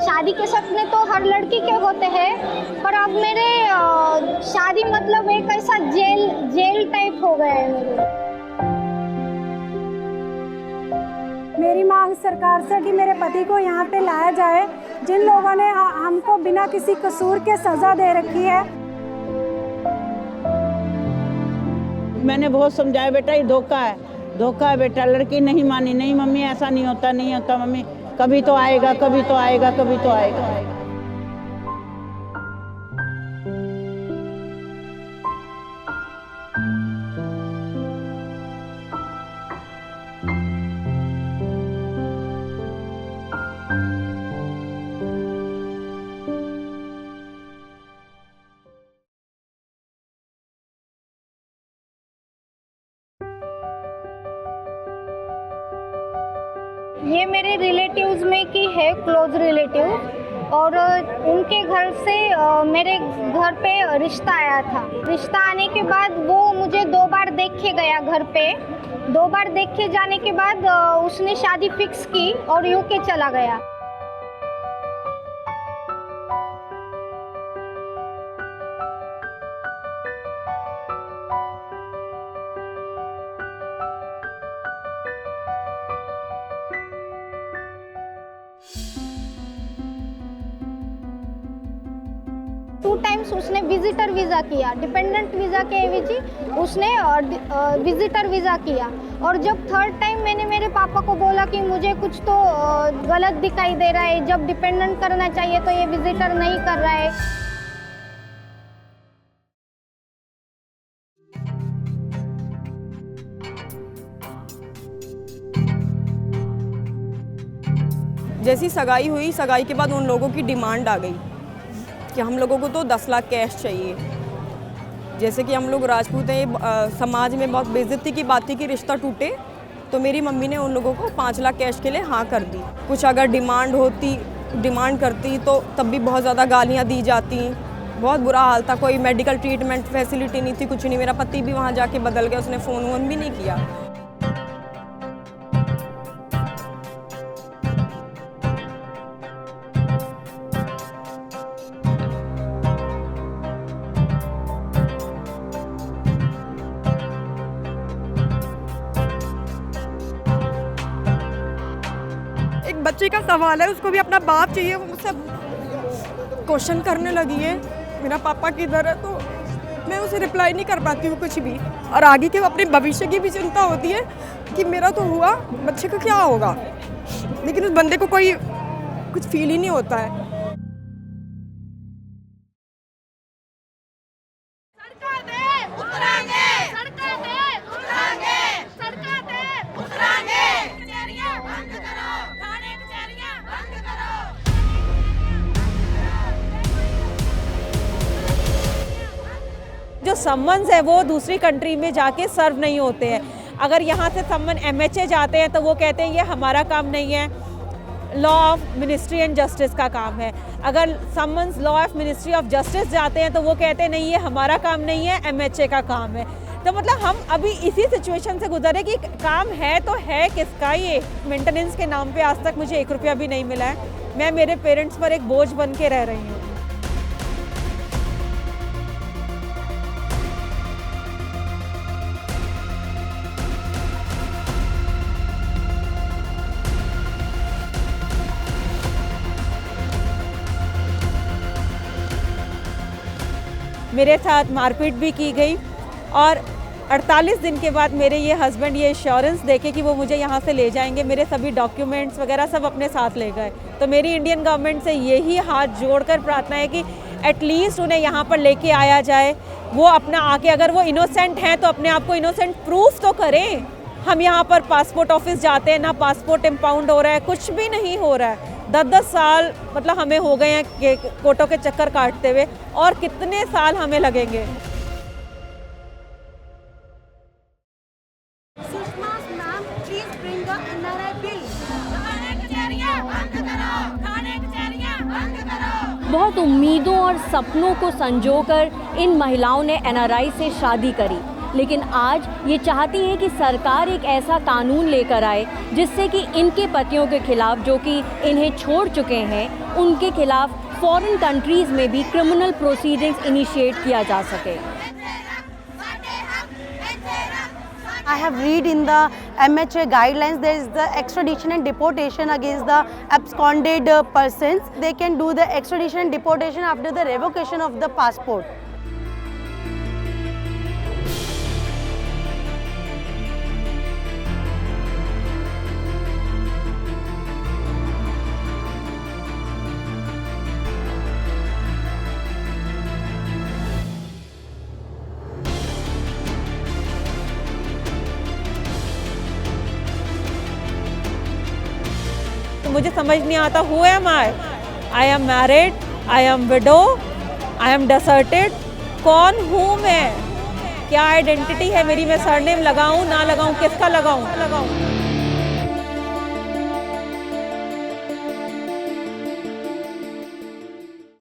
शादी के सपने तो हर लड़की के होते हैं, पर अब मेरे शादी मतलब एक ऐसा जेल टाइप हो गया है मेरी मांग सरकार से कि मेरे पति को यहाँ पे लाया जाए, जिन लोगों ने हमको बिना किसी कसूर के सजा दे रखी है। मैंने बहुत समझाया, बेटा ये धोखा है बेटा। लड़की नहीं मानी, नहीं मम्मी ऐसा नहीं होता मम्मी, कभी तो आएगा, कभी तो आएगा, कभी तो आएगा। ये मेरे रिलेटिव्स में की है, क्लोज रिलेटिव, और उनके घर से मेरे घर पे रिश्ता आया था। रिश्ता आने के बाद वो मुझे 2 बार देख के गया घर पे। 2 बार देख के जाने के बाद उसने शादी फिक्स की और यूके चला गया। टू टाइम्स उसने विजिटर वीज़ा किया, डिपेंडेंट वीज़ा के एवजी उसने विजिटर वीज़ा किया। और जब 3rd टाइम मैंने मेरे पापा को बोला कि मुझे कुछ तो गलत दिखाई दे रहा है, जब डिपेंडेंट करना चाहिए तो ये विजिटर नहीं कर रहा है। जैसी सगाई हुई, सगाई के बाद उन लोगों की डिमांड आ गई कि हम लोगों को तो 10 लाख कैश चाहिए। जैसे कि हम लोग राजपूत हैं, समाज में बहुत बेइज्जती की बात थी कि रिश्ता टूटे, तो मेरी मम्मी ने उन लोगों को 5 लाख कैश के लिए हाँ कर दी। कुछ अगर डिमांड करती तो तब भी बहुत ज़्यादा गालियाँ दी जाती, बहुत बुरा हाल था। कोई मेडिकल ट्रीटमेंट फैसिलिटी नहीं थी, कुछ नहीं। मेरा पति भी वहाँ जाके बदल गया, उसने फ़ोन वोन भी नहीं किया। बच्चे का सवाल है, उसको भी अपना बाप चाहिए, वो मुझसे क्वेश्चन करने लगी है मेरा पापा किधर है, तो मैं उसे रिप्लाई नहीं कर पाती हूँ कुछ भी। और आगे के अपने भविष्य की भी चिंता होती है कि मेरा तो हुआ, बच्चे का क्या होगा, लेकिन उस बंदे को कोई कुछ फील ही नहीं होता है। जो समन्स है वो दूसरी कंट्री में जाके सर्व नहीं होते हैं। अगर यहाँ से समन MHA जाते हैं तो वो कहते हैं ये हमारा काम नहीं है, law of ministry and justice का काम है। अगर summons law of ministry of justice जाते हैं तो वो कहते हैं नहीं ये हमारा काम नहीं है, MHA का काम है। तो मतलब हम अभी इसी सिचुएशन से गुजरे कि काम है तो है किसका। ये मेंटेनेंस के नाम पे आज तक मुझे 1 रुपया भी नहीं मिला है। मैं मेरे पेरेंट्स पर एक बोझ बन के रह रही हूँ। मेरे साथ मारपीट भी की गई और 48 दिन के बाद मेरे ये हस्बैंड ये इंश्योरेंस देके कि वो मुझे यहाँ से ले जाएंगे, मेरे सभी डॉक्यूमेंट्स वगैरह सब अपने साथ ले गए। तो मेरी इंडियन गवर्नमेंट से यही हाथ जोड़कर प्रार्थना है कि एटलीस्ट उन्हें यहाँ पर लेके आया जाए। वो अपना आके अगर वो इनोसेंट हैं तो अपने आप को इनोसेंट प्रूफ तो करें। हम यहाँ पर पासपोर्ट ऑफिस जाते हैं, ना पासपोर्ट इम्पाउंड हो रहा है, कुछ भी नहीं हो रहा है। 10-10 साल मतलब हमें हो गए हैं कोर्टों के चक्कर काटते हुए, और कितने साल हमें लगेंगे। बहुत उम्मीदों और सपनों को संजोकर इन महिलाओं ने NRI से शादी करी। लेकिन आज ये चाहती हैं कि सरकार एक ऐसा कानून लेकर आए जिससे कि इनके पतियों के खिलाफ, जो कि इन्हें छोड़ चुके हैं, उनके खिलाफ फॉरेन कंट्रीज़ में भी क्रिमिनल प्रोसीडिंग्स इनिशिएट किया जा सके। I have read in the MHA guidelines there is the extradition and deportation against the absconded persons. They can do the extradition and deportation after the revocation of the passport. मुझे समझ नहीं आता who am I am married, I am widow, I am deserted, कौन हूँ मैं, क्या identity है मेरी, मैं सरनेम लगाऊं ना लगाऊं, किसका लगाऊं।